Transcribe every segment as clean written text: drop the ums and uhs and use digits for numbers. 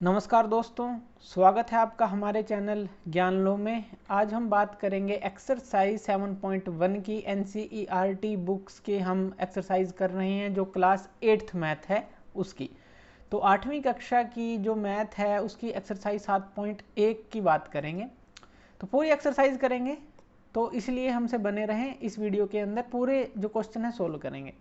नमस्कार दोस्तों, स्वागत है आपका हमारे चैनल ज्ञान लो में। आज हम बात करेंगे एक्सरसाइज 7.1 की NCERT बुक्स के हम एक्सरसाइज कर रहे हैं जो क्लास 8th मैथ है उसकी। तो 8वीं कक्षा की जो मैथ है उसकी एक्सरसाइज 7.1 की बात करेंगे। तो पूरी एक्सरसाइज करेंगे, तो इसलिए हमसे बने रहें। इस वीडियो के अंदर पूरे जो क्वेश्चन है सोल्व करेंगे।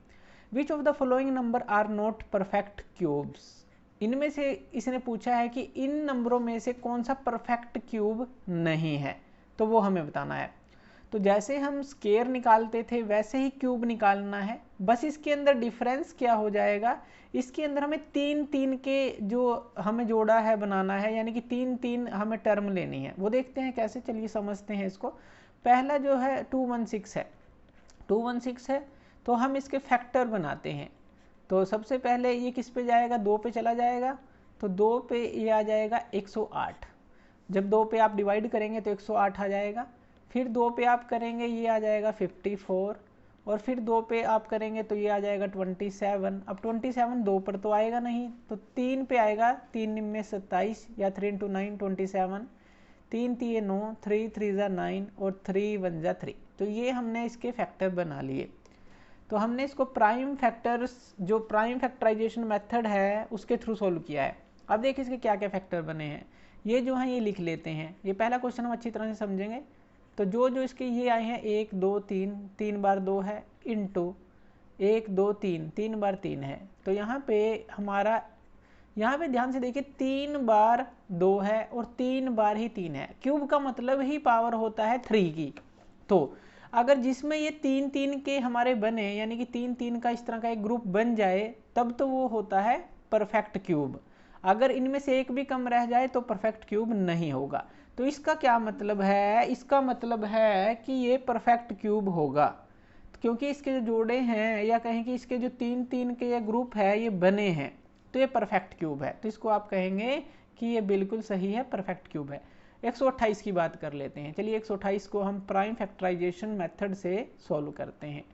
Which of the following number are not perfect cubes. इनमें से इसने पूछा है कि इन नंबरों में से कौन सा परफेक्ट क्यूब नहीं है, तो वो हमें बताना है। तो जैसे हम स्क्वायर निकालते थे वैसे ही क्यूब निकालना है, बस इसके अंदर डिफरेंस क्या हो जाएगा, इसके अंदर हमें तीन तीन के जो हमें जोड़ा है बनाना है, यानी कि तीन तीन हमें टर्म लेनी है। वो देखते हैं कैसे, चलिए समझते हैं इसको। पहला जो है 216 है, 216 है तो हम इसके फैक्टर बनाते हैं। तो सबसे पहले ये किस पे जाएगा, 2 पे चला जाएगा, तो 2 पे ये आ जाएगा 108। जब 2 पे आप डिवाइड करेंगे तो 108 आ जाएगा। फिर 2 पे आप करेंगे ये आ जाएगा 54, और फिर 2 पे आप करेंगे तो ये आ जाएगा 27। अब 27 2 पर तो आएगा नहीं, तो 3 पे आएगा, 3 में 27 या 3 × 9 27, 3 3 9, 3 3 9 और 3 1 3। तो ये हमने इसके फैक्टर बना लिए। तो हमने इसको प्राइम फैक्टर्स, जो प्राइम फैक्टराइजेशन मेथड है उसके थ्रू सोल्व किया है। अब देखिए इसके क्या क्या फैक्टर बने हैं, ये जो हैं ये लिख लेते हैं। ये पहला क्वेश्चन हम अच्छी तरह से समझेंगे। तो जो इसके ये आए हैं 1 2 3, 3 बार 2 है, इंटू 1 2 3, 3 बार 3 है। तो यहाँ पे हमारा, यहाँ पे ध्यान से देखिए 3 बार 2 है और 3 बार ही 3 है। क्यूब का मतलब ही पावर होता है 3 की। तो अगर जिसमें ये 3 3 के हमारे बने, यानी कि 3 3 का इस तरह का एक ग्रुप बन जाए, तब तो वो होता है परफेक्ट क्यूब। अगर इनमें से एक भी कम रह जाए तो परफेक्ट क्यूब नहीं होगा। तो इसका क्या मतलब है, इसका मतलब है कि ये परफेक्ट क्यूब होगा, क्योंकि इसके जो जोड़े हैं या कहें कि इसके जो 3 3 के ये ग्रुप है ये बने हैं, तो ये परफेक्ट क्यूब है। तो इसको आप कहेंगे कि ये बिल्कुल सही है, परफेक्ट क्यूब है। 128 की बात कर लेते हैं। चलिए 128 को हम प्राइम फैक्टराइजेशन मेथड से सॉल्व करते हैं।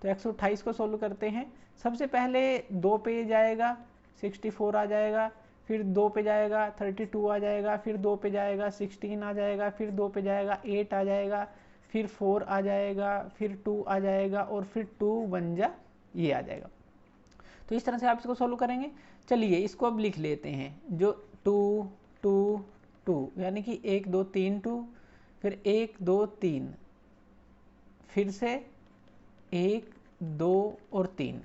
तो 128 को सॉल्व करते हैं। सबसे पहले 2 पे जाएगा 64 आ जाएगा, फिर 2 पे जाएगा 32 आ जाएगा, फिर 2 पे जाएगा 16 आ जाएगा, फिर 2 पे जाएगा 8 आ जाएगा, फिर 4 आ जाएगा, फिर 2 आ जाएगा, और फिर 2 1 जा ये आ जाएगा। तो इस तरह से आप इसको सॉल्व करेंगे। चलिए इसको अब लिख लेते हैं। जो 2 2 2, यानी कि 1 2 3 2, फिर 1 2 3, फिर से 1 2 और 3,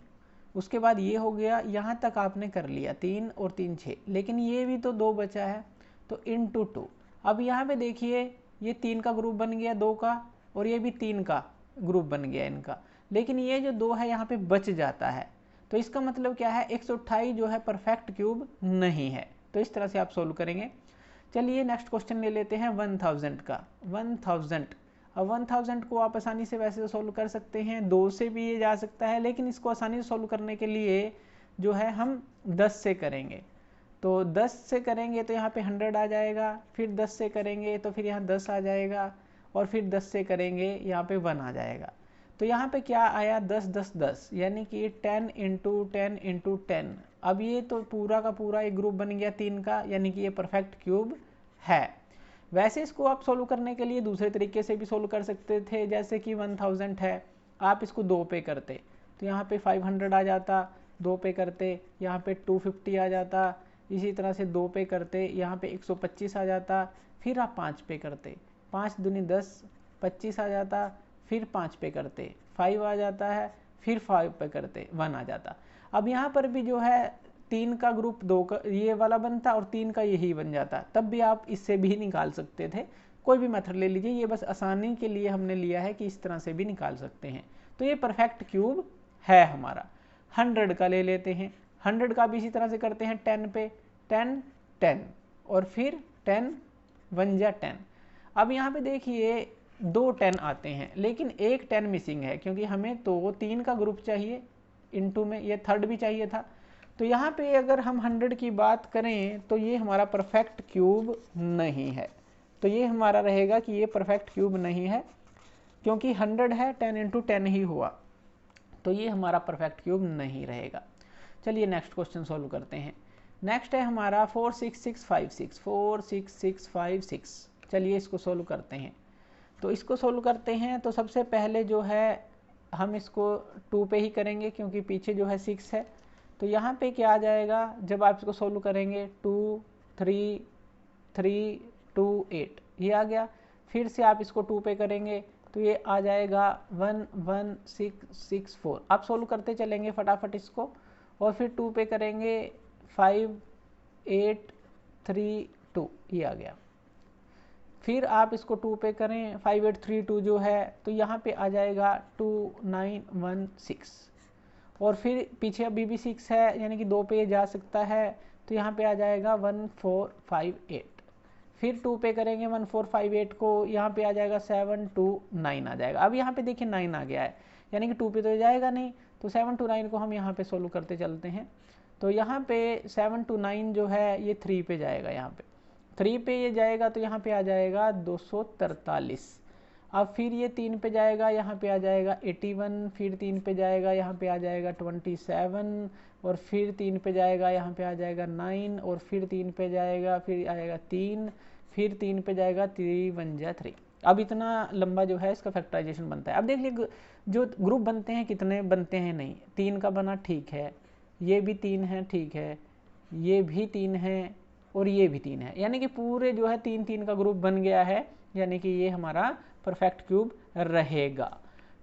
उसके बाद ये हो गया। यहाँ तक आपने कर लिया, 3 और 3 6, लेकिन ये भी तो 2 बचा है, तो इंटू 2। अब यहाँ पे देखिए ये 3 का ग्रुप बन गया 2 का, और ये भी 3 का ग्रुप बन गया इनका, लेकिन ये जो 2 है यहाँ पे बच जाता है। तो इसका मतलब क्या है, 128 जो है परफेक्ट क्यूब नहीं है। तो इस तरह से आप सोल्व करेंगे। चलिए नेक्स्ट क्वेश्चन ले लेते हैं 1000 का। 1000, अब 1000 को आप आसानी से वैसे तो सोल्व कर सकते हैं, 2 से भी ये जा सकता है, लेकिन इसको आसानी से सोल्व करने के लिए जो है हम 10 से करेंगे। तो 10 से करेंगे तो यहाँ पे 100 आ जाएगा, फिर 10 से करेंगे तो फिर यहाँ 10 आ जाएगा, और फिर 10 से करेंगे यहाँ पे 1 आ जाएगा। तो यहाँ पे क्या आया, 10 10 10, यानी कि 10 × 10 × 10। अब ये तो पूरा का पूरा एक ग्रुप बन गया 3 का, यानी कि ये परफेक्ट क्यूब है। वैसे इसको आप सोल्व करने के लिए दूसरे तरीके से भी सोल्व कर सकते थे, जैसे कि 1000 है, आप इसको 2 पे करते तो यहाँ पे 500 आ जाता, 2 पे करते यहाँ पे 250 आ जाता, इसी तरह से 2 पे करते यहाँ पे 125 आ जाता, फिर आप 5 पे करते, 5 दूनी 10, 25 आ जाता, फिर 5 पे करते 5 आ जाता है, फिर 5 पे करते 1 आ जाता। अब यहाँ पर भी जो है 3 का ग्रुप 2 का ये वाला बनता और 3 का यही बन जाता, तब भी आप इससे भी निकाल सकते थे। कोई भी मेथड ले लीजिए, ये बस आसानी के लिए हमने लिया है कि इस तरह से भी निकाल सकते हैं। तो ये परफेक्ट क्यूब है हमारा। 100 का ले लेते हैं। 100 का भी इसी तरह से करते हैं, 10 पे 10 10, और फिर 10 1 जा 10। अब यहाँ पे देखिए 2 10 आते हैं, लेकिन एक 10 मिसिंग है, क्योंकि हमें तो 3 का ग्रुप चाहिए, इनटू में ये 3rd भी चाहिए था। तो यहाँ पे अगर हम 100 की बात करें तो ये हमारा परफेक्ट क्यूब नहीं है। तो ये हमारा रहेगा कि ये परफेक्ट क्यूब नहीं है, क्योंकि 100 है, 10 × 10 ही हुआ, तो ये हमारा परफेक्ट क्यूब नहीं रहेगा। चलिए नेक्स्ट क्वेश्चन सोल्व करते हैं। नेक्स्ट है हमारा 46656, 46656। चलिए इसको सोल्व करते हैं। तो इसको सोल्व करते हैं तो सबसे पहले जो है हम इसको 2 पे ही करेंगे क्योंकि पीछे जो है 6 है। तो यहाँ पे क्या आ जाएगा जब आप इसको सोल्व करेंगे, 2 3 3 2 8 ये आ गया। फिर से आप इसको 2 पे करेंगे तो ये आ जाएगा 11664। आप सोल्व करते चलेंगे फटाफट इसको, और फिर 2 पे करेंगे 5832 ये आ गया। फिर आप इसको 2 पे करें 5832 जो है तो यहाँ पे आ जाएगा 2916, और फिर पीछे अभी भी 6 है यानी कि 2 पे ये जा सकता है तो यहाँ पे आ जाएगा 1458। फिर 2 पे करेंगे 1458 को, यहाँ पे आ जाएगा 729 आ जाएगा। अब यहाँ पे देखिए 9 आ गया है यानी कि 2 पे तो जाएगा नहीं, तो 7 to 9 को हम यहाँ पे सोल्व करते चलते हैं। तो यहाँ पे 7 to 9 जो है ये 3 पे जाएगा, यहाँ पे 3 पे ये जाएगा तो यहाँ पे आ जाएगा 243। अब फिर ये 3 पे जाएगा, यहाँ पे आ जाएगा 81, फिर 3 पे जाएगा, यहाँ पे आ जाएगा 27, और फिर 3 पे जाएगा, यहाँ पे आ जाएगा 9, और फिर 3 पे जाएगा, फिर आएगा 3, फिर 3 पे जाएगा 3 1 जा 3। अब इतना लंबा जो है इसका फैक्टराइजेशन बनता है। अब देख लीजिए जो ग्रुप बनते हैं कितने बनते हैं, नहीं 3 का बना, ठीक है, ये भी 3 है, ठीक है, ये भी 3 है, और ये भी 3 है, यानी कि पूरे जो है 3 3 का ग्रुप बन गया है, यानी कि ये हमारा परफेक्ट क्यूब रहेगा।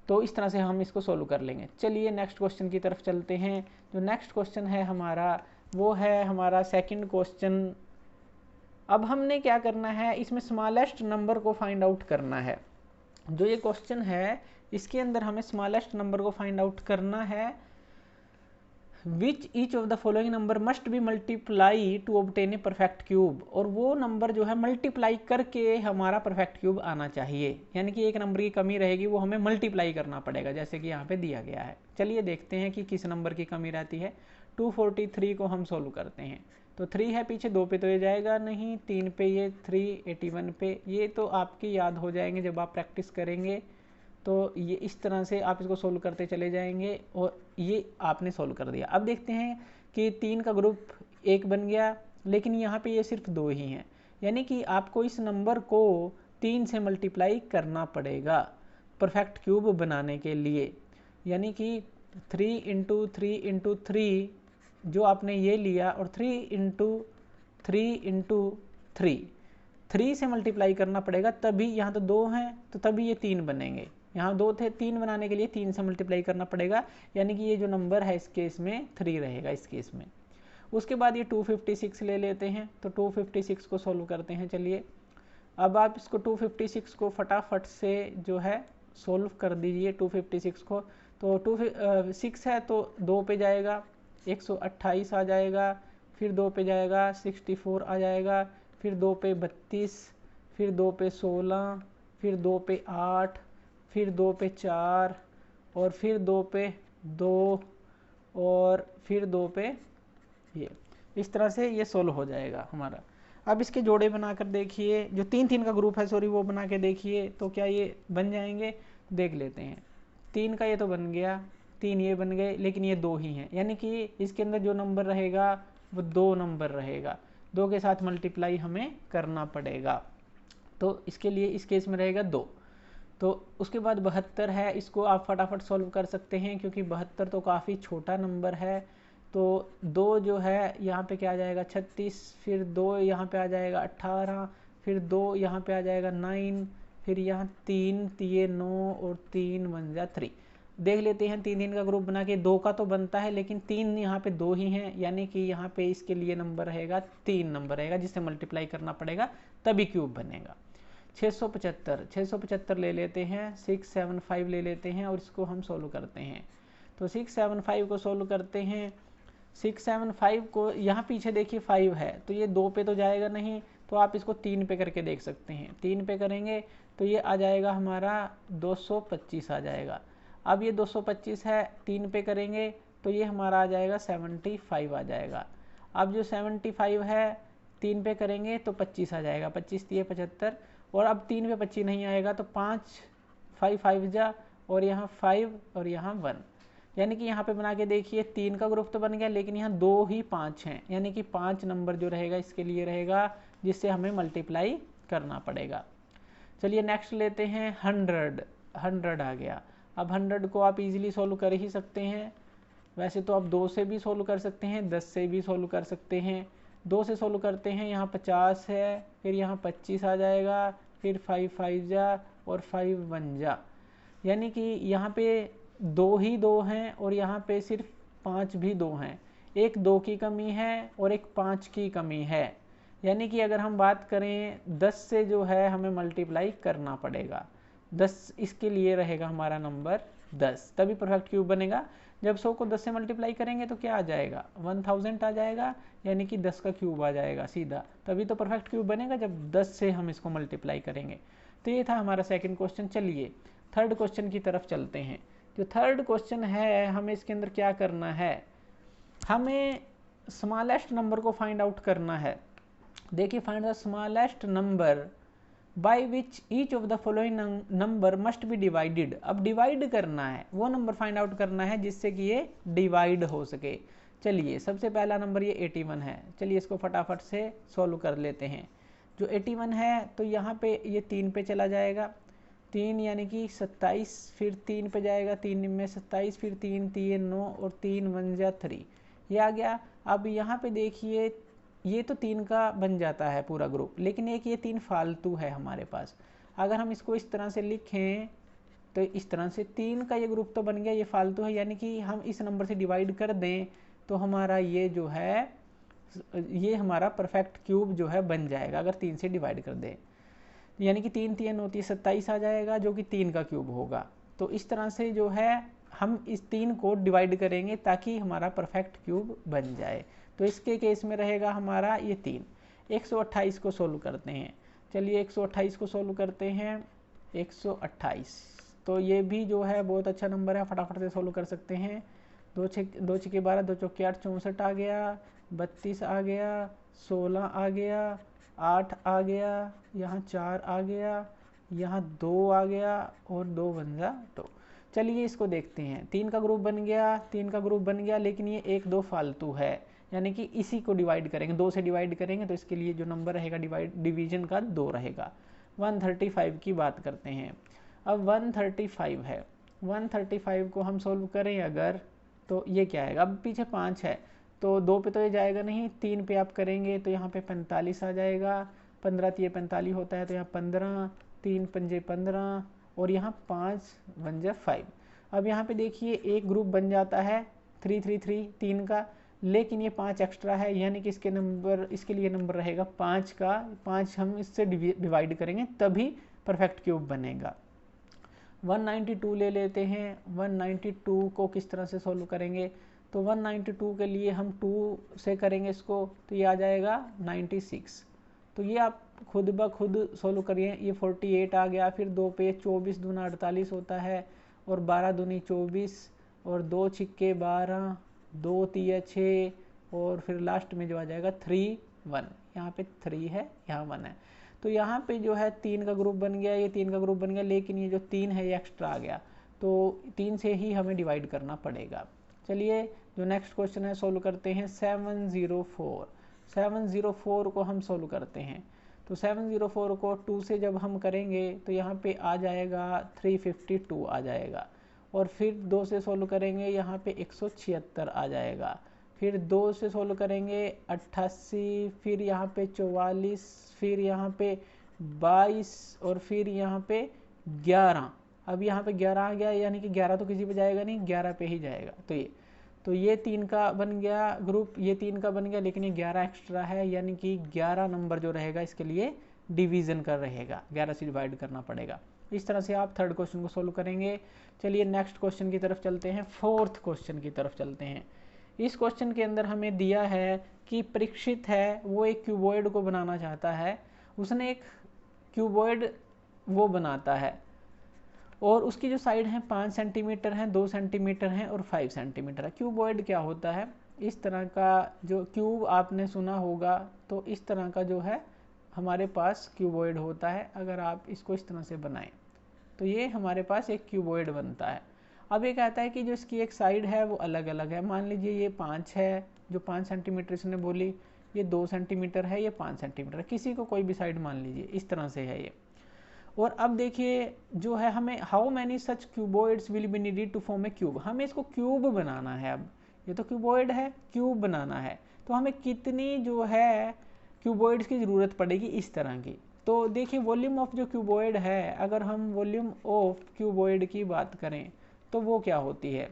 तो इस तरह से हम इसको सोल्व कर लेंगे। चलिए नेक्स्ट क्वेश्चन की तरफ चलते हैं। जो नेक्स्ट क्वेश्चन है हमारा वो है हमारा सेकंड क्वेश्चन। अब हमने क्या करना है, इसमें स्मॉलेस्ट नंबर को फाइंड आउट करना है। जो ये क्वेश्चन है इसके अंदर हमें स्मॉलेस्ट नंबर को फाइंड आउट करना है। Which each of the following number must be multiply two obtain a perfect cube, और वो नंबर जो है मल्टीप्लाई करके हमारा परफेक्ट क्यूब आना चाहिए, यानी कि एक नंबर की कमी रहेगी वो हमें मल्टीप्लाई करना पड़ेगा, जैसे कि यहाँ पे दिया गया है। चलिए देखते हैं कि किस नंबर की कमी रहती है। 243 को हम सोल्व करते हैं तो 3 है पीछे, 2 पे तो ये जाएगा नहीं, 3 पे ये 3, 81 पे, ये तो आपकी याद हो जाएंगे जब आप प्रैक्टिस करेंगे। तो ये इस तरह से आप इसको सोल्व करते चले जाएंगे, और ये आपने सोल्व कर दिया। अब देखते हैं कि 3 का ग्रुप 1 बन गया, लेकिन यहाँ पे ये सिर्फ 2 ही हैं, यानी कि आपको इस नंबर को 3 से मल्टीप्लाई करना पड़ेगा परफेक्ट क्यूब बनाने के लिए, यानी कि 3 इंटू 3 इंटू 3 जो आपने ये लिया, और 3 इंटू 3 इंटू 3 से मल्टीप्लाई करना पड़ेगा, तभी यहाँ तो 2 हैं तो तभी ये 3 बनेंगे। यहाँ 2 थे, 3 बनाने के लिए 3 से मल्टीप्लाई करना पड़ेगा, यानी कि ये जो नंबर है इस केस में 3 रहेगा इस केस में। उसके बाद ये 256 ले लेते हैं, तो 256 को सोल्व करते हैं। चलिए अब आप इसको 256 को फटाफट से जो है सोल्व कर दीजिए 256 को। तो 6 है तो 2 पे जाएगा 128 आ जाएगा, फिर 2 पे जाएगा 64 आ जाएगा, फिर 2 पे 32, फिर 2 पे 16, फिर 2 पे 8, फिर 2 पे 4, और फिर 2 पे 2, और फिर 2 पे ये। इस तरह से ये सोल्व हो जाएगा हमारा। अब इसके जोड़े बनाकर देखिए, जो 3 3 का ग्रुप है सॉरी वो बना के देखिए, तो क्या ये बन जाएंगे, देख लेते हैं। 3 का ये तो बन गया, 3 ये बन गए, लेकिन ये 2 ही हैं, यानी कि इसके अंदर जो नंबर रहेगा वो 2 नंबर रहेगा, 2 के साथ मल्टीप्लाई हमें करना पड़ेगा। तो इसके लिए इस केस में रहेगा 2। तो उसके बाद 72 है, इसको आप फटाफट सॉल्व कर सकते हैं क्योंकि 72 तो काफ़ी छोटा नंबर है। तो 2 जो है यहाँ पे क्या आ जाएगा 36, फिर 2 यहाँ पे आ जाएगा 18, फिर 2 यहाँ पे आ जाएगा 9, फिर यहाँ 3 ये 9, और 3 1 जा 3। देख लेते हैं 3 3 का ग्रुप बना के, 2 का तो बनता है लेकिन 3 यहाँ पे 2 ही हैं, यानी कि यहाँ पे इसके लिए नंबर रहेगा 3 नंबर रहेगा जिससे मल्टीप्लाई करना पड़ेगा तभी क्यूब बनेगा। 675 ले लेते हैं, 675 ले लेते हैं और इसको हम सोल्व करते हैं। तो 675 को सोल्व करते हैं। 675 को यहाँ पीछे देखिए 5 है तो ये 2 पे तो जाएगा नहीं, तो आप इसको 3 पे करके देख सकते हैं। 3 पे करेंगे तो ये आ जाएगा हमारा 225 आ जाएगा। अब ये 225 है, 3 पे करेंगे तो ये हमारा आ जाएगा 75 आ जाएगा। अब जो 75 है 3 पे करेंगे तो 25 आ जाएगा, 25 3 75, और अब 3 पे 25 नहीं आएगा तो 5 5 5 जा, और यहाँ 5 और यहाँ 1, यानी कि यहाँ पे बना के देखिए 3 का ग्रुप तो बन गया, लेकिन यहाँ 2 ही 5 हैं, यानी कि 5 नंबर जो रहेगा इसके लिए रहेगा, जिससे हमें मल्टीप्लाई करना पड़ेगा। चलिए नेक्स्ट लेते हैं 100 आ गया। अब 100 को आप इजीली सोल्व कर ही सकते हैं। वैसे तो आप 2 से भी सोल्व कर सकते हैं, 10 से भी सोल्व कर सकते हैं। 2 से सोल्व करते हैं, यहाँ 50 है, फिर यहाँ 25 आ जाएगा, फिर 5 5 जा और 5 1 जा, यानी कि यहाँ पे 2 ही 2 हैं और यहाँ पे सिर्फ 5 भी 2 हैं। एक 2 की कमी है और एक 5 की कमी है, यानी कि अगर हम बात करें 10 से जो है हमें मल्टीप्लाई करना पड़ेगा। 10 इसके लिए रहेगा हमारा नंबर 10, तभी परफेक्ट क्यूब बनेगा। जब 100 को 10 से मल्टीप्लाई करेंगे तो क्या आ जाएगा, 1000 आ जाएगा, यानी कि 10 का क्यूब आ जाएगा सीधा, तभी तो परफेक्ट क्यूब बनेगा जब 10 से हम इसको मल्टीप्लाई करेंगे। तो ये था हमारा सेकंड क्वेश्चन। चलिए थर्ड क्वेश्चन की तरफ चलते हैं। जो थर्ड क्वेश्चन है, हमें इसके अंदर क्या करना है, हमें स्मॉलेस्ट नंबर को फाइंड आउट करना है। देखिए, find the smallest number by which each of the following number must be divided. अब डिवाइड करना है, वो नंबर फाइंड आउट करना है जिससे कि ये डिवाइड हो सके। चलिए सबसे पहला नंबर ये 81 है। चलिए इसको फटाफट से सॉल्व कर लेते हैं। जो 81 है तो यहाँ पे ये 3 पे चला जाएगा, 3 यानी कि 27, फिर 3 पे जाएगा, 3 में 27, फिर 3 3 9 और 3 1 जा 3, ये आ गया। अब यहाँ पे देखिए ये तो 3 का बन जाता है पूरा ग्रुप, लेकिन एक ये 3 फालतू है हमारे पास। अगर हम इसको इस तरह से लिखें तो इस तरह से 3 का ये ग्रुप तो बन गया, ये फालतू है, यानी कि हम इस नंबर से डिवाइड कर दें तो हमारा ये जो है ये हमारा परफेक्ट क्यूब जो है बन जाएगा अगर 3 से डिवाइड कर दें, यानी कि 3 3 होती है 27 आ जाएगा, जो कि 3 का क्यूब होगा। तो इस तरह से जो है हम इस 3 को डिवाइड करेंगे ताकि हमारा परफेक्ट क्यूब बन जाए। तो इसके केस में रहेगा हमारा ये 3। 128 को सोल्व करते हैं। चलिए 128 को सोल्व करते हैं। 128 तो ये भी जो है बहुत अच्छा नंबर है, फटाफट से सोल्व कर सकते हैं। 2 छक्के 12, 2 चौके 8, 64 आ गया, 32 आ गया, 16 आ गया, 8 आ गया, यहाँ 4 आ गया, यहाँ 2 आ गया और 2 बन जा 2। चलिए इसको देखते हैं। 3 का ग्रुप बन गया, 3 का ग्रुप बन गया, लेकिन ये 1 2 फालतू है, यानी कि इसी को डिवाइड करेंगे, 2 से डिवाइड करेंगे तो इसके लिए जो नंबर रहेगा डिवीजन का 2 रहेगा। 135 की बात करते हैं। अब 135 है, 135 को हम सोल्व करें अगर तो ये क्या आएगा, अब पीछे 5 है तो 2 पे तो ये जाएगा नहीं, 3 पे आप करेंगे तो यहाँ पे 45 आ जाएगा, 15 ये 45 होता है तो यहाँ 15, 3 पंजे 15 और यहाँ 5 1 जा 5। अब यहाँ पे देखिए एक ग्रुप बन जाता है 3 3 3 3 का, लेकिन ये 5 एक्स्ट्रा है, यानी कि इसके लिए नंबर रहेगा 5 का, 5 हम इससे डिवाइड करेंगे तभी परफेक्ट क्यूब बनेगा। 192 ले लेते हैं। 192 को किस तरह से सोल्व करेंगे, तो 192 के लिए हम 2 से करेंगे इसको तो ये आ जाएगा 96। तो ये आप खुद ब खुद सोल्व करिए। ये 48 आ गया, फिर 2 पे 24 दूना 48 होता है और 12 दूनी 24 और 2 छिक्के 12, 2 तिया 6 और फिर लास्ट में जो आ जाएगा 3 1, यहाँ पे 3 है, यहाँ 1 है। तो यहाँ पे जो है 3 का ग्रुप बन गया, ये 3 का ग्रुप बन गया, लेकिन ये जो 3 है ये एक्स्ट्रा आ गया, तो 3 से ही हमें डिवाइड करना पड़ेगा। चलिए जो नेक्स्ट क्वेश्चन है सोल्व करते हैं। 704 को हम सोल्व करते हैं। तो 704 को 2 से जब हम करेंगे तो यहाँ पे आ जाएगा 352 आ जाएगा, और फिर 2 से सोल्व करेंगे यहाँ पे 176 आ जाएगा, फिर 2 से सोल्व करेंगे 88, फिर यहाँ पे 44, फिर यहाँ पे 22 और फिर यहाँ पे 11। अब यहाँ पे 11 आ गया, यानी कि 11 तो किसी पे जाएगा नहीं, 11 पे ही जाएगा। तो ये 3 का बन गया ग्रुप, ये 3 का बन गया, लेकिन ये 11 एक्स्ट्रा है, यानी कि 11 नंबर जो रहेगा इसके लिए डिवीज़न का रहेगा, 11 से डिवाइड करना पड़ेगा। इस तरह से आप थर्ड क्वेश्चन को सोल्व करेंगे। चलिए नेक्स्ट क्वेश्चन की तरफ चलते हैं, फोर्थ क्वेश्चन की तरफ चलते हैं। इस क्वेश्चन के अंदर हमें दिया है कि परीक्षित है वो एक क्यूबॉइड को बनाना चाहता है, उसने एक क्यूबॉइड वो बनाता है और उसकी जो साइड है 5 सेंटीमीटर है, 2 सेंटीमीटर है और 5 सेंटीमीटर है। क्यूबॉइड क्या होता है, इस तरह का जो क्यूब आपने सुना होगा, तो इस तरह का जो है हमारे पास क्यूबॉइड होता है। अगर आप इसको इस तरह से बनाएं तो ये हमारे पास एक क्यूबॉइड बनता है। अब ये कहता है कि जो इसकी एक साइड है वो अलग अलग है, मान लीजिए ये 5 है, जो 5 सेंटीमीटर इसने बोली, ये 2 सेंटीमीटर है, ये 5 सेंटीमीटर, किसी को कोई भी साइड मान लीजिए, इस तरह से है ये। और अब देखिए जो है हमें how many such cuboids will be needed to form a cube, हमें इसको क्यूब बनाना है। अब ये तो क्यूबॉइड है, क्यूब बनाना है, तो हमें कितनी जो है क्यूबॉइड्स की ज़रूरत पड़ेगी इस तरह की। तो देखिए वॉल्यूम ऑफ जो क्यूबॉइड है, अगर हम वॉल्यूम ऑफ क्यूबॉइड की बात करें तो वो क्या होती है,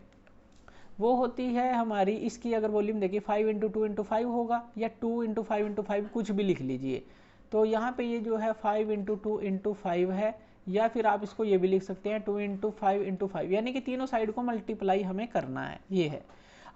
वो होती है हमारी, इसकी अगर वॉल्यूम देखिए 5 इंटू 2 इंटू 5 होगा, या 2 इंटू 5 इंटू 5 कुछ भी लिख लीजिए। तो यहाँ पे ये जो है 5 इंटू 2 इंटू 5 है, या फिर आप इसको ये भी लिख सकते हैं 2 इंटू 5 इंटू 5, यानी कि तीनों साइड को मल्टीप्लाई हमें करना है, ये है।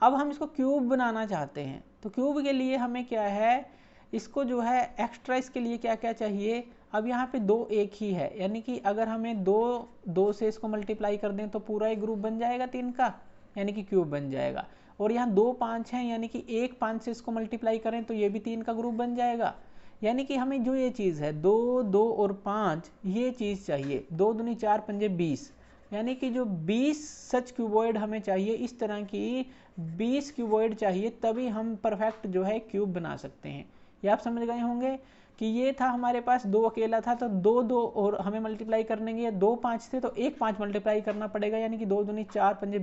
अब हम इसको क्यूब बनाना चाहते हैं, तो क्यूब के लिए हमें क्या है, इसको जो है एक्स्ट्रा इसके लिए क्या क्या चाहिए। अब यहाँ पे 2 एक ही है, यानी कि अगर हमें 2 से इसको मल्टीप्लाई कर दें तो पूरा एक ग्रुप बन जाएगा 3 का, यानी कि क्यूब बन जाएगा। और यहाँ 2 5 हैं, यानी कि 1 5 से इसको मल्टीप्लाई करें तो ये भी 3 का ग्रुप बन जाएगा। यानी कि हमें जो ये चीज़ है 2 2 और 5 ये चीज़ चाहिए, 2 दूनी 4 पंजे 20, यानी कि जो 20 सच क्यूबॉइड हमें चाहिए, इस तरह की 20 क्यूबॉइड चाहिए, तभी हम परफेक्ट जो है क्यूब बना सकते हैं। ये आप समझ गए होंगे कि ये था हमारे पास 2 अकेला था, तो 2 2 और हमें मल्टीप्लाई करने के 2 5 थे, तो 1 5 मल्टीप्लाई करना पड़ेगा, यानी कि 2 दूनी 4 पंजे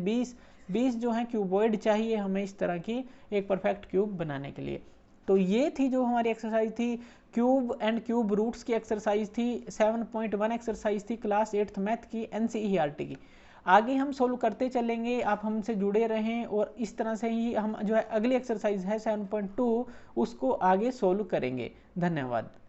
20 जो है क्यूबॉइड चाहिए हमें इस तरह की एक परफेक्ट क्यूब बनाने के लिए। तो ये थी जो हमारी एक्सरसाइज थी, क्यूब एंड क्यूब रूट्स की एक्सरसाइज थी, 7.1 एक्सरसाइज थी क्लास 8th मैथ की NCERT की। आगे हम सोल्व करते चलेंगे, आप हमसे जुड़े रहें, और इस तरह से ही हम जो है अगली एक्सरसाइज है 7.2 उसको आगे सोल्व करेंगे। धन्यवाद।